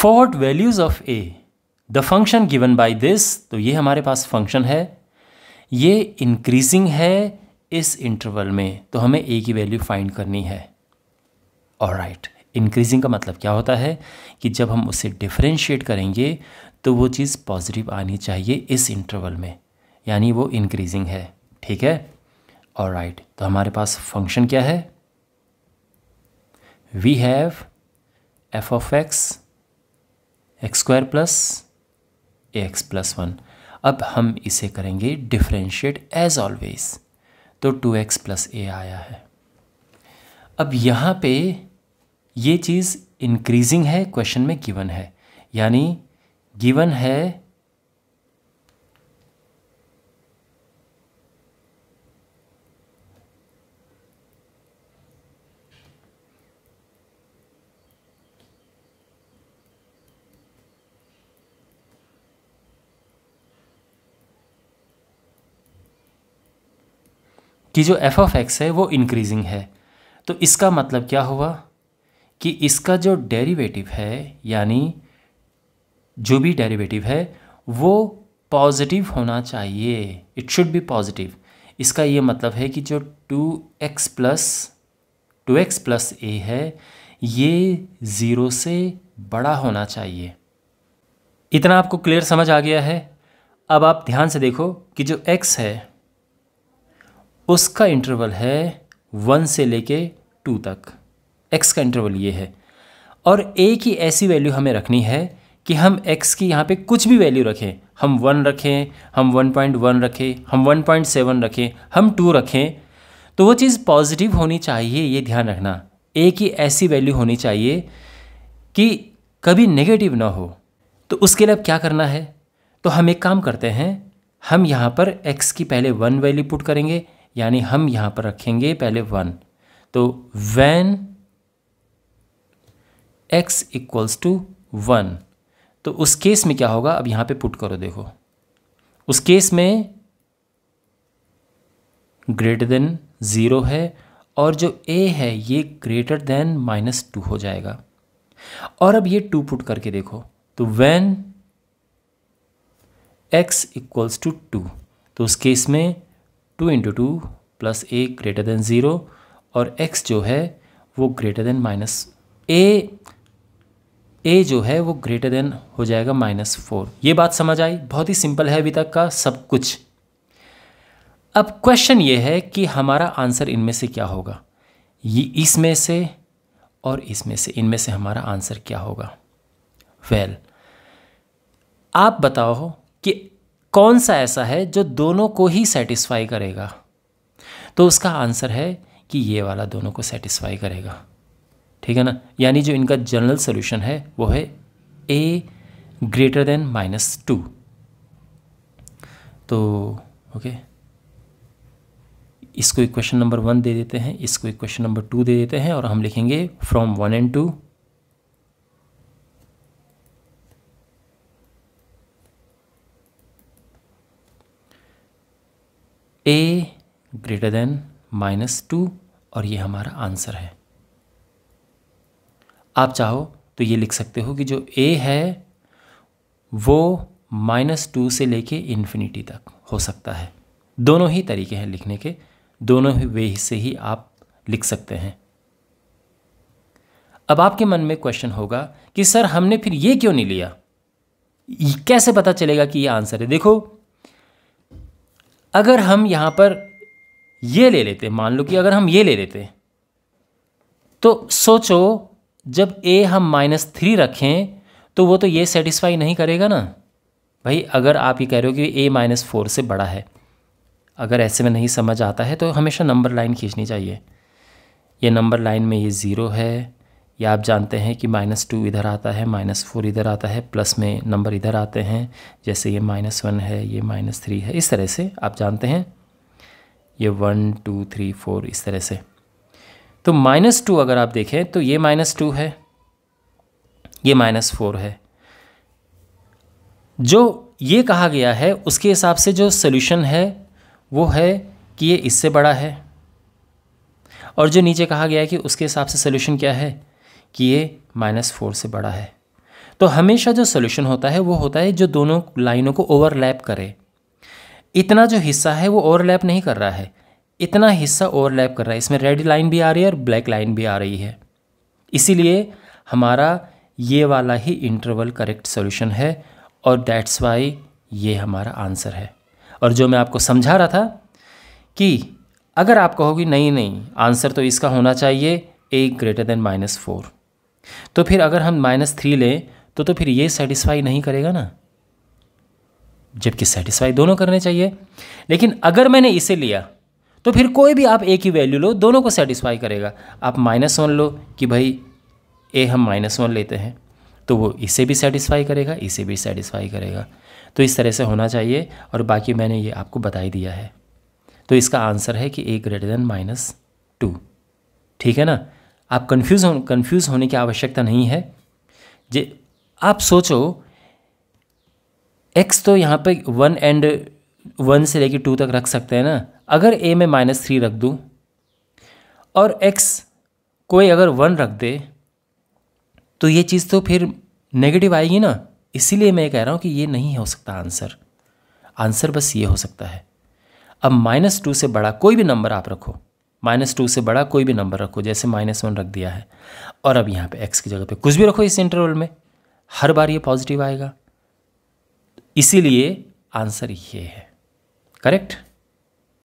For what values of A the function given by this, तो ये हमारे पास function है, ये इंक्रीजिंग है इस इंटरवल में, तो हमें ए की वैल्यू फाइंड करनी है। ऑलराइट, इंक्रीजिंग का मतलब क्या होता है कि जब हम उसे डिफरेंशिएट करेंगे तो वो चीज़ पॉजिटिव आनी चाहिए इस इंटरवल में, यानी वो इंक्रीजिंग है। ठीक है, ऑलराइट, तो हमारे पास फंक्शन क्या है, we have f of x square plus a x plus 1। अब हम इसे करेंगे डिफरेंशिएट एज ऑलवेज, तो 2x प्लस ए आया है। अब यहाँ पे ये चीज़ इंक्रीजिंग है, क्वेश्चन में गिवन है, यानी गिवन है कि जो एफ ऑफ एक्स है वो इंक्रीजिंग है। तो इसका मतलब क्या हुआ कि इसका जो डेरिवेटिव है, यानी जो भी डेरिवेटिव है वो पॉजिटिव होना चाहिए, इट शुड बी पॉजिटिव। इसका ये मतलब है कि जो 2x प्लस ए है ये 0 से बड़ा होना चाहिए। इतना आपको क्लियर समझ आ गया है। अब आप ध्यान से देखो कि जो x है उसका इंटरवल है 1 से लेके 2 तक, x का इंटरवल ये है, और a की ऐसी वैल्यू हमें रखनी है कि हम x की यहाँ पे कुछ भी वैल्यू रखें, हम 1 रखें, हम 1.1 रखें, हम 1.7 रखें, हम 2 रखें, तो वो चीज़ पॉजिटिव होनी चाहिए। ये ध्यान रखना, a की ऐसी वैल्यू होनी चाहिए कि कभी नेगेटिव ना हो। तो उसके लिए अब क्या करना है, तो हम एक काम करते हैं, हम यहाँ पर x की पहले 1 वैल्यू पुट करेंगे, यानी हम यहाँ पर रखेंगे पहले 1। तो व्हेन x इक्वल्स टू 1, तो उस केस में क्या होगा, अब यहाँ पे पुट करो, देखो उस केस में ग्रेटर देन 0 है और जो a है ये ग्रेटर देन -2 हो जाएगा। और अब ये 2 पुट करके देखो, तो व्हेन x इक्वल्स टू 2, तो उस केस में 2 × 2 प्लस a ग्रेटर देन 0 और x जो है वो ग्रेटर देन a जो है वो ग्रेटर देन हो जाएगा -4। ये बात समझ आई? बहुत ही सिंपल है अभी तक का सब कुछ। अब क्वेश्चन ये है कि हमारा आंसर इनमें से क्या होगा, ये इसमें से और इसमें से, इनमें से हमारा आंसर क्या होगा। वेल, आप बताओ कि कौन सा ऐसा है जो दोनों को ही सेटिस्फाई करेगा। तो उसका आंसर है कि ये वाला दोनों को सेटिस्फाई करेगा, ठीक है ना। यानी जो इनका जनरल सोल्यूशन है वो है a ग्रेटर देन -2। तो ओके, इसको इक्वेशन नंबर 1 दे देते हैं, इसको इक्वेशन नंबर 2 दे देते हैं, और हम लिखेंगे from 1 and 2 a greater than -2, और ये हमारा आंसर है। आप चाहो तो ये लिख सकते हो कि जो a है वो -2 से लेके इन्फिनिटी तक हो सकता है। दोनों ही तरीके हैं लिखने के, दोनों ही वे से ही आप लिख सकते हैं। अब आपके मन में क्वेश्चन होगा कि सर हमने फिर ये क्यों नहीं लिया, कैसे पता चलेगा कि ये आंसर है। देखो, अगर हम यहाँ पर ये ले लेते, मान लो कि अगर हम ये ले लेते, तो सोचो जब a हम -3 रखें तो वो तो ये सेटिस्फाई नहीं करेगा ना भाई। अगर आप ये कह रहे हो कि a -4 से बड़ा है, अगर ऐसे में नहीं समझ आता है तो हमेशा नंबर लाइन खींचनी चाहिए। ये नंबर लाइन में ये 0 है, या आप जानते हैं कि -2 इधर आता है, -4 इधर आता है, प्लस में नंबर इधर आते हैं, जैसे ये -1 है, ये -3 है, इस तरह से आप जानते हैं, ये 1 2 3 4 इस तरह से। तो -2 अगर आप देखें तो ये -2 है, ये -4 है। जो ये कहा गया है उसके हिसाब से जो सोल्यूशन है वो है कि ये इससे बड़ा है, और जो नीचे कहा गया है कि उसके हिसाब से सोल्यूशन क्या है कि ये -4 से बड़ा है। तो हमेशा जो सोल्यूशन होता है वो होता है जो दोनों लाइनों को ओवरलैप करे। इतना जो हिस्सा है वो ओवरलैप नहीं कर रहा है, इतना हिस्सा ओवरलैप कर रहा है। इसमें रेड लाइन भी आ रही है और ब्लैक लाइन भी आ रही है, इसीलिए हमारा ये वाला ही इंटरवल करेक्ट सॉल्यूशन है और दैट्स वाई ये हमारा आंसर है। और जो मैं आपको समझा रहा था कि अगर आप कहोगे नहीं नहीं आंसर तो इसका होना चाहिए a ग्रेटर देन -4, तो फिर अगर हम -3 लें तो फिर ये सेटिस्फाई नहीं करेगा ना, जबकि सेटिस्फाई दोनों करने चाहिए। लेकिन अगर मैंने इसे लिया तो फिर कोई भी आप एक ही वैल्यू लो, दोनों को सेटिस्फाई करेगा। आप -1 लो कि भाई ए हम -1 लेते हैं, तो वो इसे भी सेटिस्फाई करेगा, इसे भी सेटिस्फाई करेगा। तो इस तरह से होना चाहिए और बाकी मैंने ये आपको बता ही दिया है। तो इसका आंसर है कि a ग्रेटर देन -2। ठीक है ना, आप कंफ्यूज होने की आवश्यकता नहीं है। जे आप सोचो x तो यहाँ पे 1 एंड 1 से लेकर 2 तक रख सकते हैं ना। अगर a में -3 रख दूँ और x कोई अगर 1 रख दे तो ये चीज़ तो फिर नेगेटिव आएगी ना। इसीलिए मैं कह रहा हूँ कि ये नहीं हो सकता आंसर। आंसर बस ये हो सकता है। अब -2 से बड़ा कोई भी नंबर आप रखो, -2 से बड़ा कोई भी नंबर रखो, जैसे -1 रख दिया है, और अब यहाँ पे x की जगह पे कुछ भी रखो इस इंटरवल में, हर बार ये पॉजिटिव आएगा। इसीलिए आंसर ये है करेक्ट।